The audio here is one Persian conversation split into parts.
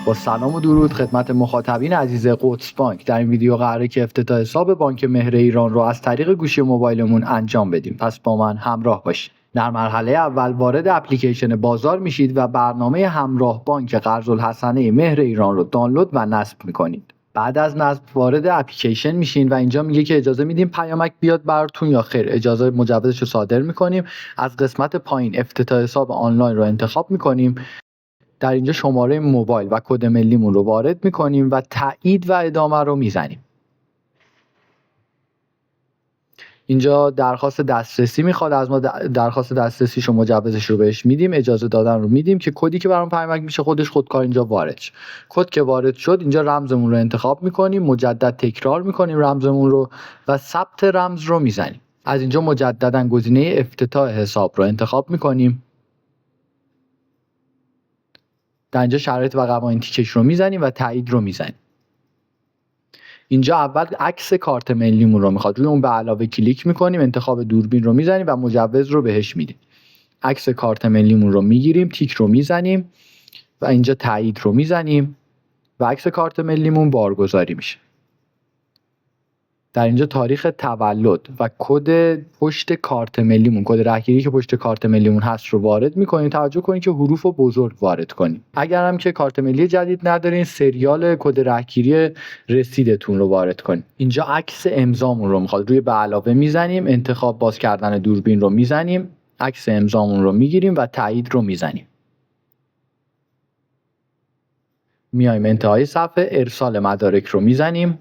با سلام و درود خدمت مخاطبین عزیز قدس بانک. در این ویدیو قراره که افتتاح حساب بانک مهر ایران رو از طریق گوشی موبایلمون انجام بدیم. پس با من همراه باشید. در مرحله اول وارد اپلیکیشن بازار میشید و برنامه همراه بانک قرض‌الحسنه مهر ایران رو دانلود و نصب میکنید. بعد از نصب وارد اپلیکیشن میشین و اینجا میگه که اجازه میدیم پیامک بیاد براتون یا خیر. اجازه مجوزش رو صادر میکنیم. از قسمت پایین افتتاح حساب آنلاین رو انتخاب میکنیم. در اینجا شماره موبایل و کد ملیمون رو وارد میکنیم و تایید و ادامه رو میزنیم. اینجا درخواست دسترسی میخواد از ما. درخواست دسترسیش رو مجوزش رو بهش میدیم، اجازه دادن رو میدیم که کدی که برام پیامک میشه خودکار اینجا وارد شه. کد که وارد شد اینجا رمزمون رو انتخاب میکنیم، مجدد تکرار میکنیم رمزمون رو و ثبت رمز رو میزنیم. از اینجا مجددا گزینه افتتاح حساب رو انتخاب میکنیم. در اینجا شرایط و قوانین تیکش رو میزنیم و تایید رو میزنیم. اینجا اول عکس کارت ملیمون رو میخواد، روی اون به علاوه کلیک میکنیم، انتخاب دوربین رو میزنیم و مجوز رو بهش میدیم. عکس کارت ملیمون رو میگیریم، تیک رو میزنیم و اینجا تایید رو میزنیم و عکس کارت ملیمون بارگذاری میشه. در اینجا تاریخ تولد و کد پشت کارت ملیمون، کد رهگیری که پشت کارت ملیمون هست رو وارد میکنیم. توجه کنید که حروف رو بزرگ وارد کنیم. اگر هم که کارت ملی جدید ندارین، سریال کد رهگیری رسیدتون رو وارد کنید. اینجا عکس امضامون رو میخواد، روی به علاوه میزنیم، انتخاب باز کردن دوربین رو میزنیم، عکس امضامون رو میگیریم و تایید رو میزنیم. میایم انتهای صفحه، ارسال مدارک رو میزنیم.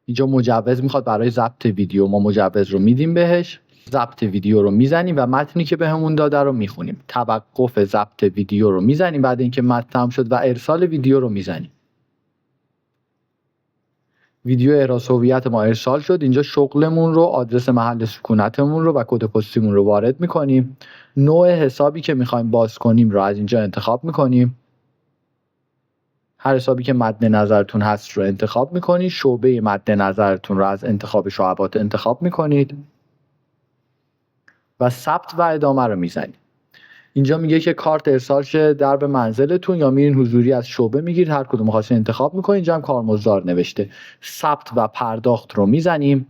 اینجا مجوز میخواد برای ضبط ویدیو، ما مجوز رو میدیم بهش. ضبط ویدیو رو میزنیم و متنی که بهمون داده رو میخونیم. توقف ضبط ویدیو رو میزنیم بعد اینکه متن تمام شد و ارسال ویدیو رو میزنیم. ویدیو احراز هویت ما ارسال شد. اینجا شغلمون رو، آدرس محل سکونتمون رو و کد پستیمون رو وارد میکنیم. نوع حسابی که میخوایم باز کنیم رو از اینجا انتخاب میکنیم. هر حسابی که مد نظرتون هست رو انتخاب میکنید. شعبه مد نظرتون رو از انتخاب شعبات انتخاب میکنید و ثبت و ادامه رو میزنید. اینجا میگه که کارت ارسال شه درب منزلتون یا میرین حضوری از شعبه میگیرید، هر کدوم خواستین انتخاب میکنید. اینجا هم کارمزدار نوشته. ثبت و پرداخت رو میزنیم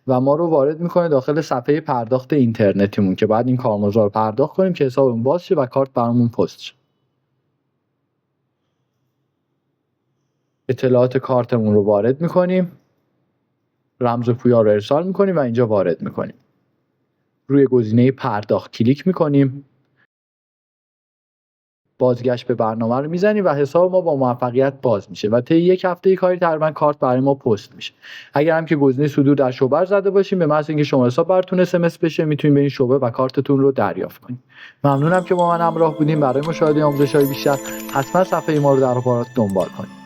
و ما رو وارد میکنه داخل صفحه پرداخت اینترنتیمون که بعد این کارمزد رو پرداخت کنیم که حسابمون باز شه و کارت برامون پست شه. اطلاعات کارتمون رو وارد میکنیم، رمز پویا رو ارسال میکنیم و اینجا وارد میکنیم. روی گزینه پرداخت کلیک میکنیم، بازگشت به برنامه رو میزنیم و حساب ما با موفقیت باز میشه و طی یک هفته کاری تقریبا کارت برای ما پست میشه. اگر هم که گزینه صدور در شعبه زده باشیم، به محض اینکه شما حساب براتون اس بشه میتونید برین شعبه و کارتتون رو دریافت کنید. ممنونم که با من همراه بودین. برای مشاهده آموزش‌های بیشتر حتما صفحه ما رو در اخبارات دنبال کنید.